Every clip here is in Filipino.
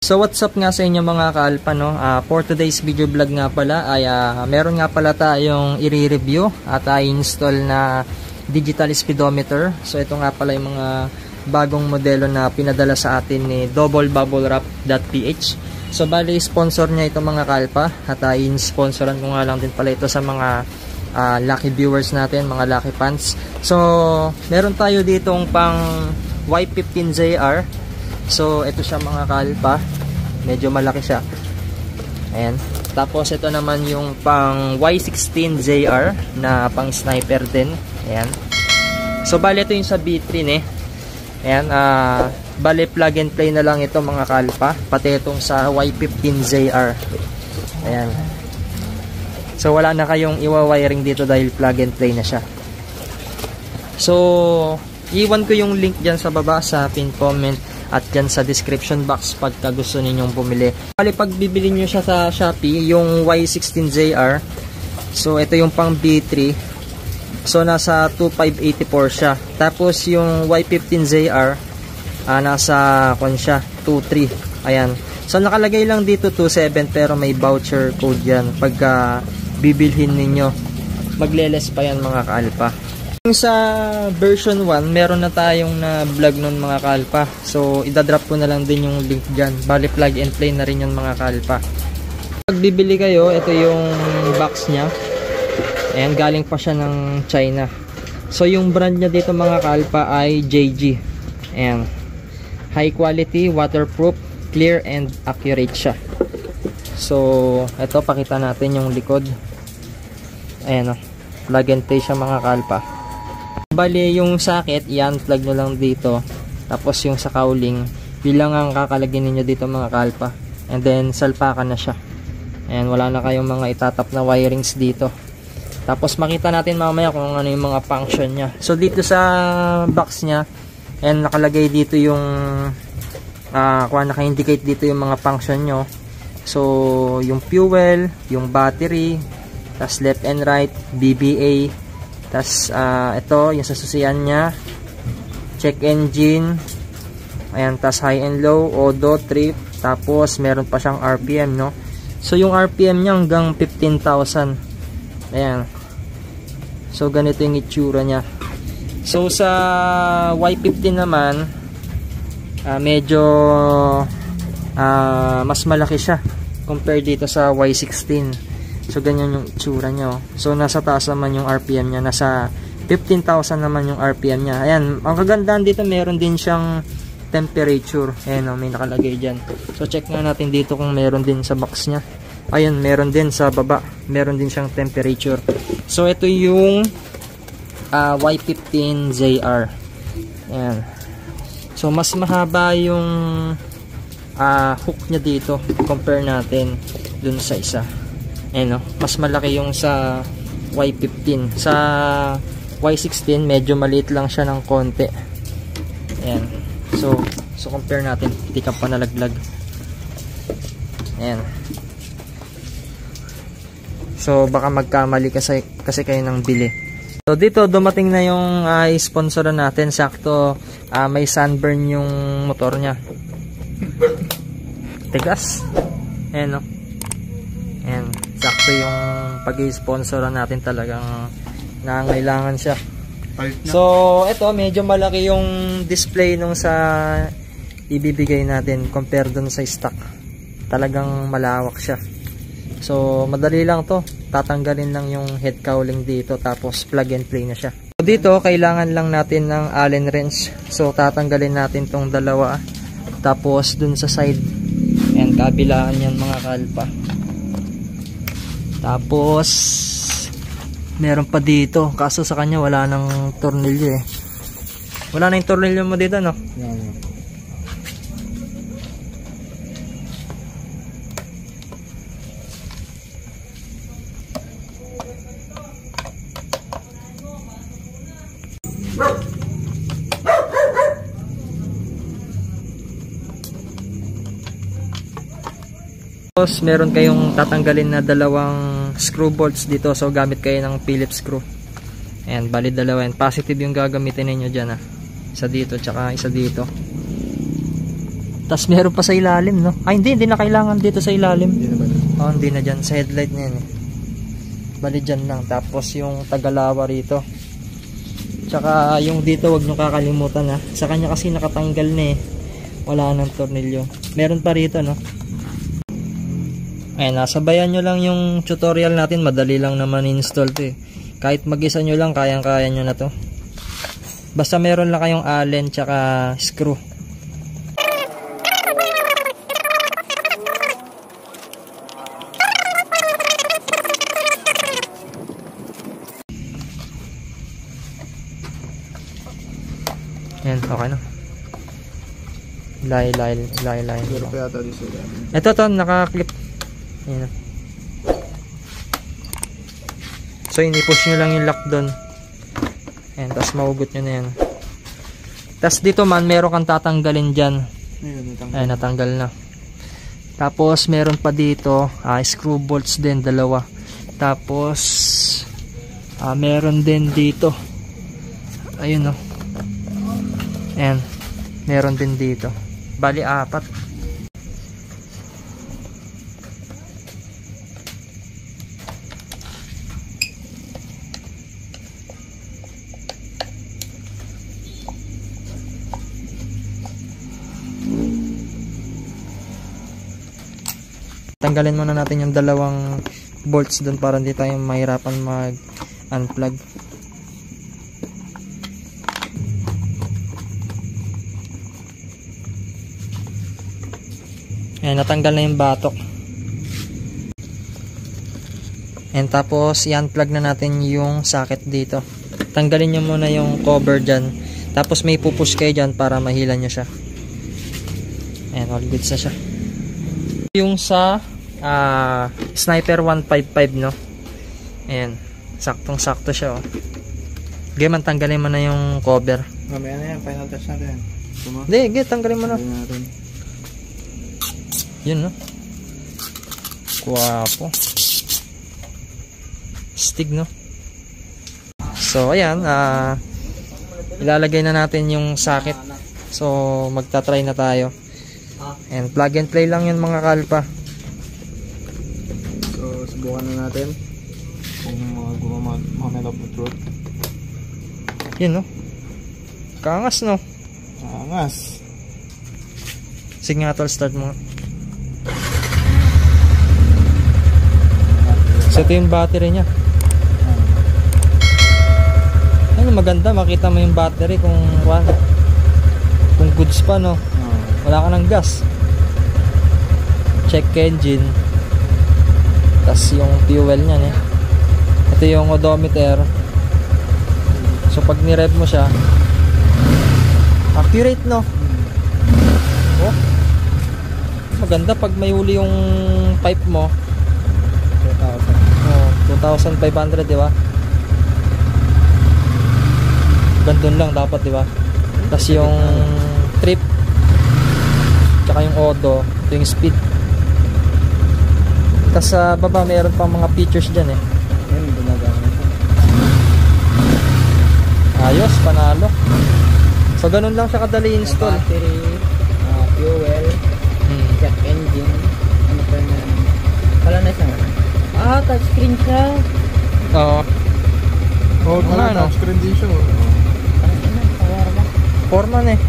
So what's up nga sa inyo mga kaalpa, no? For today's video vlog nga pala ay meron nga pala tayong i-review at i-install na digital speedometer. So ito nga pala yung mga bagong modelo na pinadala sa atin ni doublebubblewrap.ph. So bali sponsor niya ito mga kaalpa at i-sponsoran ko nga lang din pala ito sa mga lucky viewers natin, mga lucky fans. So meron tayo ditong pang Y15JR. So ito siya mga kaalpa, medyo malaki siya. Ayan. Tapos ito naman yung pang Y16JR na pang sniper din. Ayan. So bali ito yung sa B3 eh. Ayan, bali plug and play na lang ito mga kaalpa, pati itong sa Y15JR. Ayan. So wala na kayong iwa-wiring dito dahil plug and play na siya. So iwan ko yung link dyan sa baba sa pin comment at dyan sa description box pagka gusto ninyong bumili. Bali pag bibili nyo siya sa Shopee, yung Y16JR, so ito yung pang B3, so nasa 2,584 siya. Tapos yung Y15JR nasa siya 2,300. Ayan. So nakalagay lang dito 2,700 pero may voucher code yan. Pagka bibilhin ninyo, magleles pa yan mga kaalpa. Sa version 1, meron na tayong na vlog nun mga kaalpa. So, idadrop ko na lang din yung link dyan. Bali, plug and play na rin yun mga kaalpa. Pag bibili kayo, ito yung box nya. Ayan, galing pa siya ng China. So, yung brand nya dito mga kaalpa ay JG. Ayan. High quality, waterproof, clear, and accurate siya. So, ito, pakita natin yung likod. Ayan o. Plug and play siya mga kaalpa. Bali yung socket, yan plug nyo lang dito. Tapos yung sa cowling, bilang ang kakalagyan niyo dito mga kaalpa. And then salpakan na siya. And wala na kayong mga itatap na wirings dito. Tapos makita natin mamaya kung ano yung mga function niya. So dito sa box niya, and nakalagay dito yung kung naka-indicate dito yung mga function nyo. So yung fuel, yung battery, tas left and right, BBA. Tas ito yung sasusian niya, check engine, ayan, tas high and low, odo, trip, tapos meron pa siyang RPM, no? So yung RPM niya hanggang 15,000. Ayan. So ganito yung itsura niya. So sa Y15 naman, medyo mas malaki siya compare dito sa Y16. So ganyan yung itsura nyo. So nasa taas naman yung RPM nya, nasa 15,000 naman yung RPM nya. Ayan, ang kagandahan dito, meron din siyang temperature. Ayan o, may nakalagay dyan. So check nga natin dito kung meron din sa box nya. Ayan, meron din sa baba, meron din siyang temperature. So ito yung Y15JR. Ayan. So mas mahaba yung hook nya dito compare natin dun sa isa. Ayan, no? Mas malaki yung sa Y15. Sa Y16 medyo maliit lang siya ng konti. Ayan. So compare natin. Hindi ka pa nalaglag. Ayan. So baka magkamali kasi kayo ng bili. So dito dumating na yung sponsoran natin. Sakto may sunburn yung motor nya. Tigas. Ayan, no? Ayan. Sakto yung pag-i-sponsoran natin, talagang nangangailangan siya. So ito medyo malaki yung display nung sa ibibigay natin compare dun sa stock. Talagang malawak siya. So madali lang to, tatanggalin lang yung head cowling dito tapos plug and play na siya. So dito kailangan lang natin ng Allen wrench. So tatanggalin natin tong dalawa, tapos dun sa side, and kabilaan yan mga kalpa. Tapos meron pa dito, kaso sa kanya wala nang tornilyo eh. Wala na yung tornilyo mo dito, no? Yeah. Tapos meron kayong tatanggalin na dalawang screw bolts dito, so gamit kayo ng Phillips screw. Ayan, bali dalawa yan. Positive yung gagamitin ninyo dyan, isa dito tsaka isa dito. Tapos meron pa sa ilalim, no? Ay, hindi na kailangan dito sa ilalim. Hindi na ba? Oh, hindi na dyan. Sa headlight na yan, eh. Bali dyan lang. Tapos yung tagalawa rito. Tsaka yung dito, wag nyo kakalimutan, ha. Sa kanya kasi nakatanggal na, eh. Wala nang tornilyo. Meron pa rito, no? Ayan, nasabayan nyo lang yung tutorial natin. Madali lang naman install to, eh. Kahit mag-isa nyo lang, kayang-kaya nyo na to. Basta meron lang kayong allen tsaka screw. Yan, okay na. Lay. Siguro pa yata dito. Ito to, naka-clip. Yan. So, ini-push nyo lang yung lock doon. Ayan, tapos maugot nyo na yan. Tapos dito man, meron kang tatanggalin dyan. Ayan, natanggal na. Tapos, meron pa dito, screw bolts din, dalawa. Tapos, meron din dito. Ayun, no. Ayan, meron din dito. Bali, 4. Tanggalin muna natin yung dalawang bolts doon para hindi tayo mahirapan mag-unplug. Ayan, natanggal na yung batok. And tapos, i-unplug na natin yung socket dito. Tanggalin nyo muna yung cover dyan. Tapos may pupush kayo dyan para mahila nyo siya. Ayan, all goods na siya. Yung sa Sniper 155, no? Ayan, saktong-sakto siya, oh. Okay, man, tanggalin mo na yung cover. Mamaya na yan, final touch natin. Hindi, okay, tanggalin mo na. Yun, no? Guwapo. Stig, no? So, ayan, ilalagay na natin yung socket. So, magta-try na tayo. And plug and play lang yun, mga kalpa. So, subukan na natin kung gumamit of the truth. Yun, no? Kaangas, no? Kaangas. Sige nga, tol, start mo. So, ito yung battery nya. Ano, maganda, makita mo yung battery kung goods pa, no? Wala ka ng gas. Check engine. Tas yung fuel nya, eh. Ito yung odometer. So pag ni-rev mo siya, accurate, no? Oh, maganda pag may huli yung pipe mo. 2,500, di ba? Ganun lang dapat, di ba? Tas yung trip, tsaka yung odo, ito yung speed. Tas sa baba meron pang mga features dyan, eh. Ayos, panalo. So ganun lang siya kadali install. Battery, fuel, check engine, ano pa na. Wala na siya. Touchscreen siya. Oo. Oh, ano? Touchscreen din siya. Foreman, eh.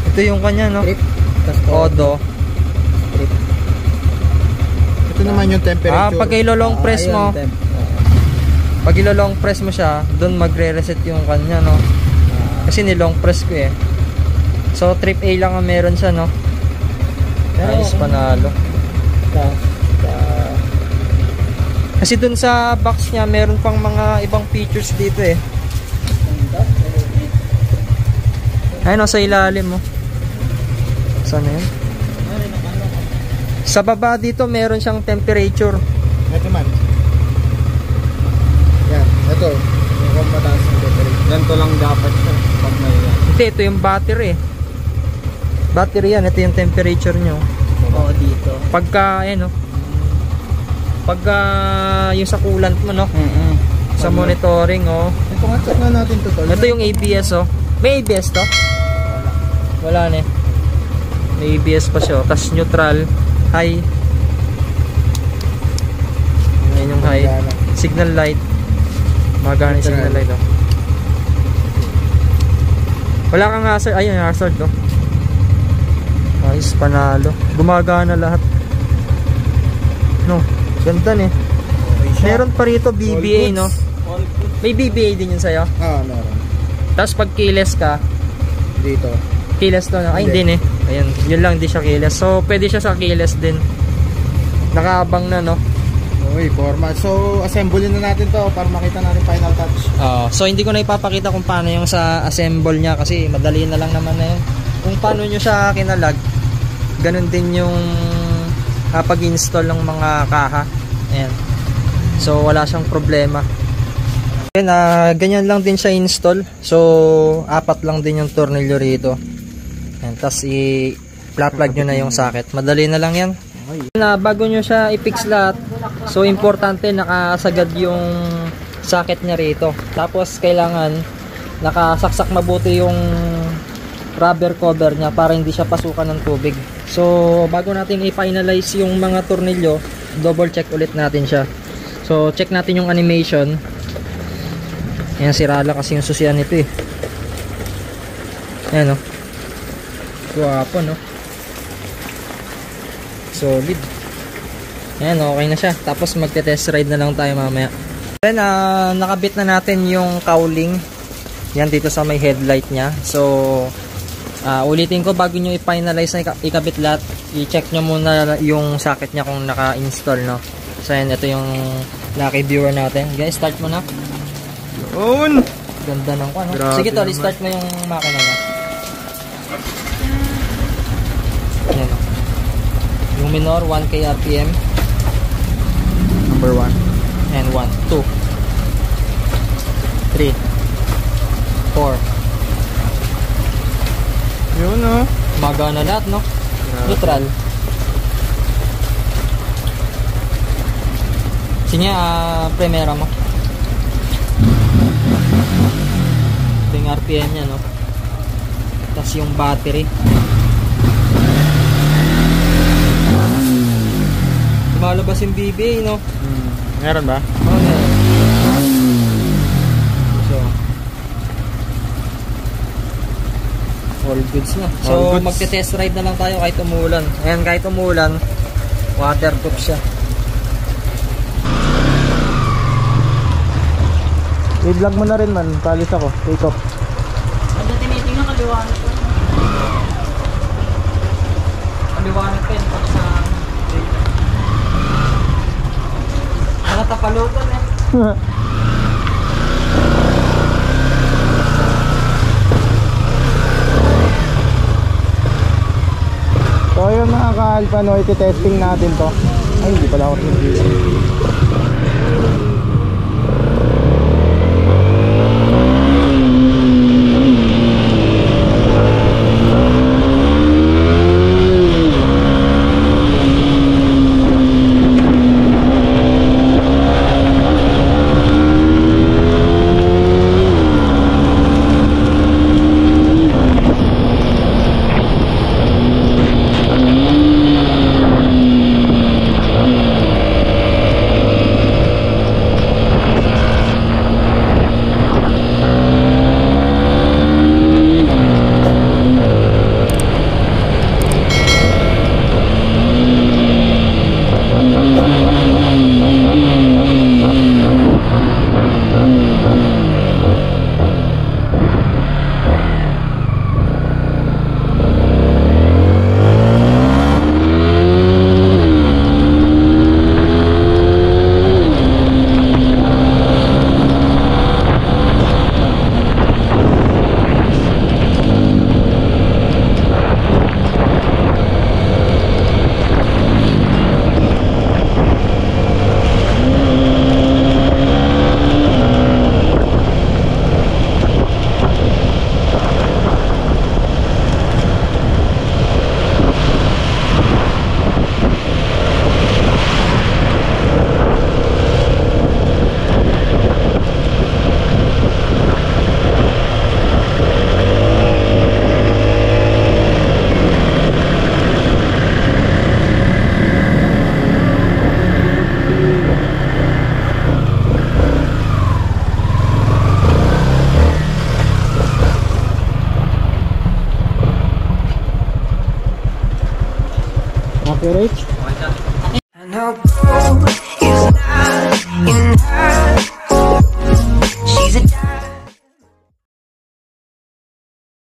Ito yung kanya, no? Trip, Odo. trip. Ito naman yung temperature. Pag ilo-long press mo, pag ilo-long press mo siya, doon magre-reset yung kanya, no? Kasi ni-long press ko, eh. So, trip A lang ang meron siya, no? Ayos, panalo. Kasi doon sa box niya, meron pang mga ibang features dito, eh. Ayun, sa ilalim, mo. Saan na yun? Sa baba dito, meron siyang temperature. Ito man. Yan, ito. Yung mataas ng temperature. Ganito lang dapat siya. Pag may yan. Hindi, ito yung battery, eh. Battery yan, ito yung temperature nyo. Oo, dito. Pagka, no? Pagka yung sa coolant mo, no? Sa monitoring, oh. Ito nga, check na natin to. Ito yung ABS, oh. May ABS to? Wala na, eh. May ABS pa siya. Tapos neutral, high. Ayan yung high. Signal light. Magana yung signal light. Oh. Wala kang hazard. Ayun, hazard. Oh. Ayos, panalo. Gumagana lahat. No, ganda eh. Meron pa rito BBA, no? May BBA din yun sa'yo? Meron. Tapos pag keyless ka, Dito. keyless to, no? Ay, hindi eh. Ayan, yun lang, di siya keyless. So, pwede siya sa keyless din. Nakaabang na, no? Okay, format. So, assemble na natin to para makita natin final touch. So, hindi ko na ipapakita kung paano yung sa assemble niya kasi madali na lang naman na yun. Kung paano nyo siya kinalag, ganun din yung pag-install ng mga kaha. Ayan. So, wala siyang problema. Then, ganyan lang din siya install. So, 4 lang din yung tornilyo rito. Ayan. Tapos, i-plug nyo na yung socket. Madali na lang yan. Bago nyo siya i-fix lahat, so, importante nakasagad yung socket niya rito. Tapos, kailangan nakasaksak mabuti yung rubber cover niya para hindi siya pasukan ng tubig. So, bago natin i-finalize yung mga tornilyo, double check ulit natin siya. So, check natin yung animation. Ayan, sirala kasi yung susian nito eh. Ayan, no? Guwapo, no? Solid. Ayan, okay na siya. Tapos, magte-test ride na lang tayo mamaya. Then, nakabit na natin yung cowling. Yan, dito sa may headlight niya. So, ulitin ko, bago nyo i-finalize na ikabit lahat, i-check nyo muna yung socket niya kung naka-install, no? So, ayan, ito yung lucky viewer natin. Guys, start mo na. Yun! Ganda ng ano. Grabe Sige, tol, naman. start mo yung makina niya. Ayan, no? Yung minor, 1K RPM. Number 1. And 1, 2, 3, 4. Yun, oh. Magana lahat, no? Neutral. Sige, primera mo. Ito yung RPM nya, no? Tapos yung battery. Lumalabas yung BBA, no? Meron ba? Oh, meron. So, all goods na. So, All goods. magte-test ride na lang tayo kahit umulan. Ayan, kahit umulan, waterproof siya. I-vlog mo na rin man. Palis ako. Take off. Ano tinitingnan kaliwanag ko? Kaliwanag pa yun pag sa... Nakatapalutan eh. So yun mga ka-alpha, no, iti-testing natin to. Ay, hindi pala ako rin dito. Rich?